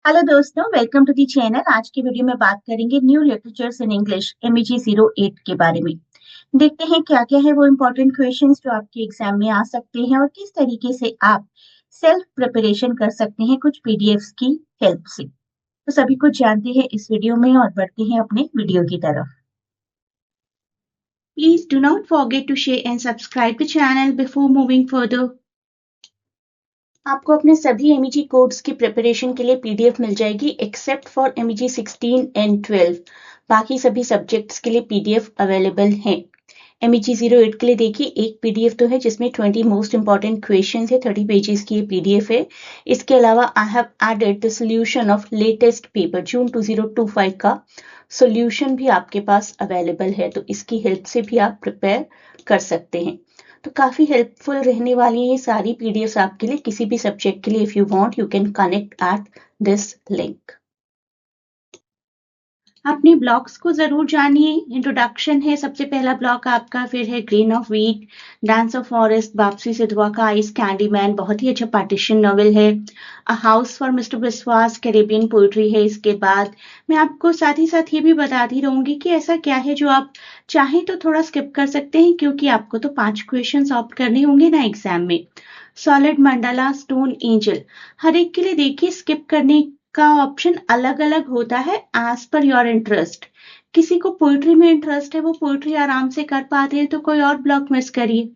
Hello दोस्तों, welcome to the channel. आज की वीडियो में बात करेंगे new literatures in English MEG 08 के बारे में। देखते हैं क्या क्या है वो इम्पोर्टेंट क्वेश्चंस जो आपके एग्जाम में आ सकते हैं और किस तरीके से आप सेल्फ प्रिपरेशन कर सकते हैं कुछ पीडीएफ्स की हेल्प से। तो सभी कुछ जानते हैं इस वीडियो में और बढ़ते हैं अपने वीडियो की तरफ। Please do not forget to share and subscribe the channel before moving further. आपको अपने सभी MEG कोड्स की प्रिपरेशन के लिए PDF मिल जाएगी एक्सेप्ट फॉर MEG 16 एंड 12। बाकी सभी सब्जेक्ट्स के लिए PDF अवेलेबल हैं। MEG 08 के लिए देखिए एक PDF तो है जिसमें 20 मोस्ट इंपॉर्टेंट क्वेश्चंस है, 30 पेजेस की ये PDF है। इसके अलावा I have added the solution of latest paper June 2025 का सॉल्यूशन भी आपके पास अवेलेबल है, तो इसकी हेल्प से भी आप प्रिपेयर कर सकते हैं। तो काफी हेल्पफुल रहने वाली है ये सारी पीडीएफ्स आपके लिए। किसी भी सब्जेक्ट के लिए if you want you can connect at this link. अपने ब्लॉग्स को जरूर जानिए। इंट्रोडक्शन है सबसे पहला ब्लॉग आपका, फिर है grain of wheat, dance of forest, वापसी से दुआ का आइस, कैंडीमैन बहुत ही अच्छा पार्टीशन नॉवेल है, अ हाउस फॉर मिस्टर विश्वास कैरेबियन पोइट्री है। इसके बाद मैं आपको साथ ही साथ ये भी बताती रहूंगी कि ऐसा क्या है जो आप चाहें तो थोड़ा स्किप कर सकते हैं, क्योंकि आपको तो 5 क्वेश्चन ऑप्ट करने होंगे ना एग्जाम में। सॉलिड मंडाला, स्टोन एंजल, हर एक के लिए देखिए स्किप करने का ऑप्शन अलग अलग होता है एज पर योर इंटरेस्ट। किसी को पोइट्री में इंटरेस्ट है, वो पोइट्री आराम से कर पाते हैं, तो कोई और ब्लॉक मिस करिए।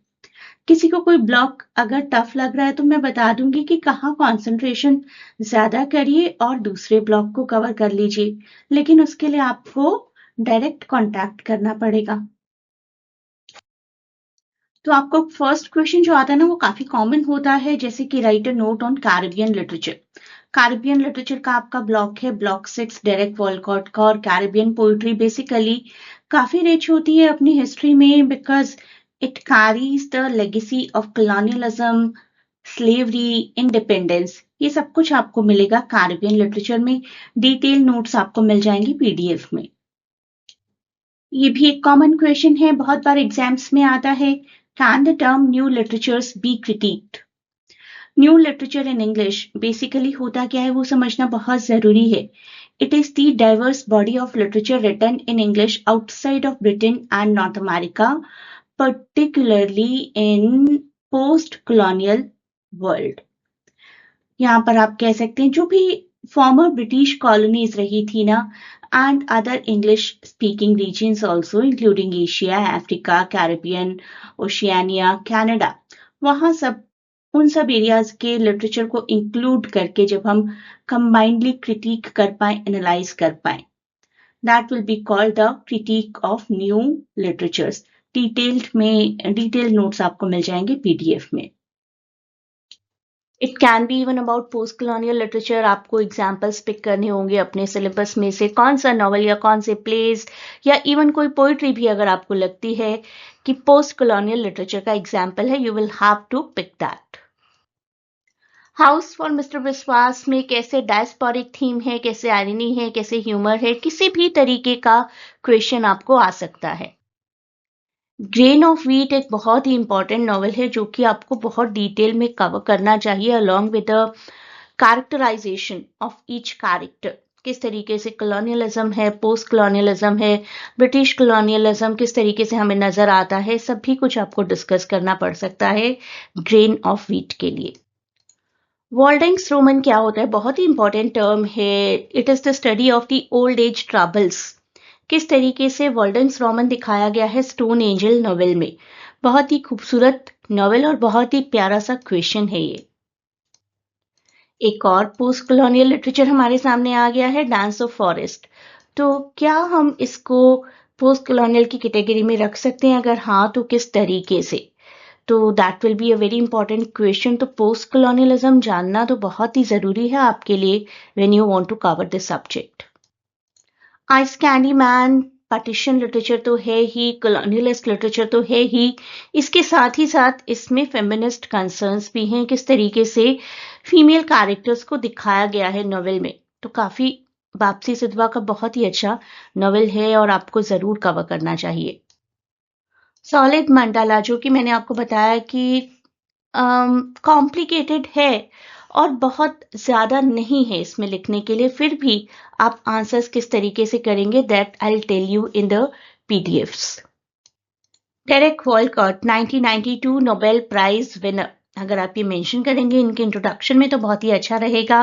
किसी को कोई ब्लॉक अगर टफ लग रहा है तो मैं बता दूंगी कि कहाँ कंसंट्रेशन ज्यादा करिए और दूसरे ब्लॉक को कवर कर लीजिए, लेकिन उसके लिए आपको डायरेक्ट कांटेक्ट करना पड़ेगा। तो आपको फर्स्ट क्वेश्चन जो आता है ना वो काफी कॉमन होता है, जैसे कि right a note on Caribbean literature. Caribbean literature का आपका ब्लॉक है ब्लॉक 6 डेरेक वॉलकॉट का। और कैरिबियन पोइट्री बेसिकली काफी रिच होती है अपनी हिस्ट्री में, because it carries the legacy of colonialism, slavery, independence. ये सब कुछ आपको मिलेगा कैरिबियन लिटरेचर में। डिटेल नोट्स आपको मिल जाएंगे PDF में। ये भी एक कॉमन क्वेश्चन है, बहुत बार एग्जाम्स में आता है। Can the term new literatures be critiqued? New literature in English basically होता क्या है वो समझना बहुत जरूरी है। It is the diverse body of literature written in English outside of Britain and North America, particularly in post colonial world. यहाँ पर आप कह सकते हैं जो भी फॉर्मर ब्रिटिश कॉलोनीज रही थी ना, and other English speaking regions also including Asia, Africa, Caribbean, Oceania, Canada, वहां सब उन सब एरियाज के लिटरेचर को इंक्लूड करके जब हम कंबाइंडली क्रिटिक कर पाए, एनालाइज कर पाए, that will be called the critic of new literatures. Detailed notes आपको मिल जाएंगे PDF में। It can be even about post colonial literature. आपको एग्जाम्पल्स पिक करने होंगे अपने सिलेबस में से, कौन सा नॉवल या कौन से प्लेस या इवन कोई पोइट्री भी अगर आपको लगती है कि पोस्ट कॉलोनियल लिटरेचर का एग्जाम्पल है, you will have to pick that. House for mister Biswas में कैसे डायस्पोरिक थीम है, कैसे आयरनी है, कैसे ह्यूमर है, किसी भी तरीके का क्वेश्चन आपको आ सकता है। ग्रेन ऑफ व्हीट एक बहुत ही इंपॉर्टेंट नॉवल है जो कि आपको बहुत डिटेल में कवर करना चाहिए, along with the characterization of each character. किस तरीके से कॉलोनियलिज्म है, पोस्ट कॉलोनियलिज्म है, ब्रिटिश कॉलोनियलिज्म किस तरीके से हमें नजर आता है, सभी कुछ आपको डिस्कस करना पड़ सकता है ग्रेन ऑफ व्हीट के लिए। वॉल्डेंग्स रोमन क्या होता है? बहुत ही इंपॉर्टेंट टर्म है। It is the study of the old age troubles. किस तरीके से वॉल्डेंग्स रोमन दिखाया गया है स्टोन एंजल नॉवेल में। बहुत ही खूबसूरत नॉवेल और बहुत ही प्यारा सा क्वेश्चन है ये। एक और पोस्ट कॉलोनियल लिटरेचर हमारे सामने आ गया है, डांस ऑफ फॉरेस्ट। तो क्या हम इसको पोस्ट कॉलोनियल की कैटेगरी में रख सकते हैं? अगर हाँ तो किस तरीके से? तो that will be a very important question. तो पोस्ट कॉलोनियलिज्म जानना तो बहुत ही जरूरी है आपके लिए when you want to cover this subject. Ice candy man partition literature तो है ही, कॉलोनियलिस्ट लिटरेचर तो है ही, इसके साथ ही साथ इसमें फेमिनिस्ट कंसर्न्स भी हैं, किस तरीके से फीमेल कैरेक्टर्स को दिखाया गया है नॉवेल में। तो काफी वापसी सिद्धवा का बहुत ही अच्छा नॉवेल है और आपको जरूर कवर करना चाहिए। सॉलिड मंडाला, जो कि मैंने आपको बताया कि कॉम्प्लिकेटेड है और बहुत ज़्यादा नहीं है इसमें लिखने के लिए, फिर भी आप आंसर्स किस तरीके से करेंगे that I will tell you in the PDFs. Derek Walcott 1992 Nobel prize winner, अगर आप ये मेंशन करेंगे इनके इंट्रोडक्शन में तो बहुत ही अच्छा रहेगा।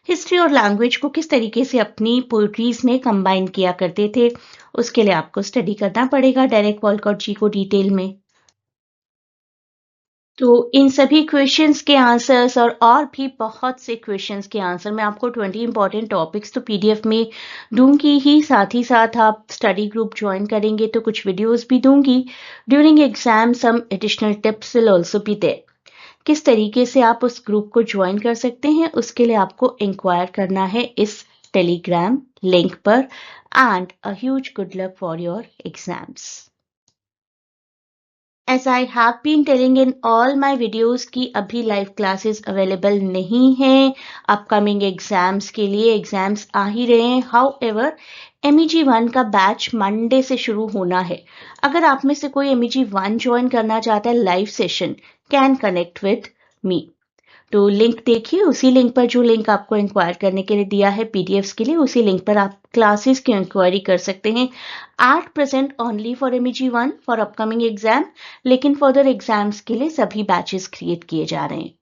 हिस्ट्री और लैंग्वेज को किस तरीके से अपनी पोइट्रीज में कंबाइन किया करते थे, उसके लिए आपको स्टडी करना पड़ेगा डेरेक वॉलकॉट जी को डिटेल में। तो इन सभी क्वेश्चंस के आंसर्स और भी बहुत से क्वेश्चंस के आंसर मैं आपको 20 इंपॉर्टेंट टॉपिक्स तो पीडीएफ में दूंगी ही, साथ ही साथ आप स्टडी ग्रुप ज्वाइन करेंगे तो कुछ वीडियोस भी दूंगी। During exam some additional tips will also be there. किस तरीके से आप उस ग्रुप को ज्वाइन कर सकते हैं उसके लिए आपको इंक्वायर करना है इस टेलीग्राम लिंक पर। And a huge good luck for your exams. As I have been telling in all my videos कि अभी लाइव क्लासेस अवेलेबल नहीं हैं अपकमिंग एग्जाम्स के लिए, एग्जाम्स आ ही रहे हैं। हाउएवर MEG1 का बैच मंडे से शुरू होना है। अगर आप में से कोई MEG1 ज्वाइन करना चाहता है live session, can connect with me. तो लिंक देखिए, उसी लिंक पर जो लिंक आपको इंक्वायर करने के लिए दिया है पीडीएफ्स के लिए, उसी लिंक पर आप क्लासेस की इंक्वायरी कर सकते हैं। 8% only for MEG1 for upcoming exam, लेकिन फर्दर एग्जाम्स के लिए सभी बैचेस क्रिएट किए जा रहे हैं।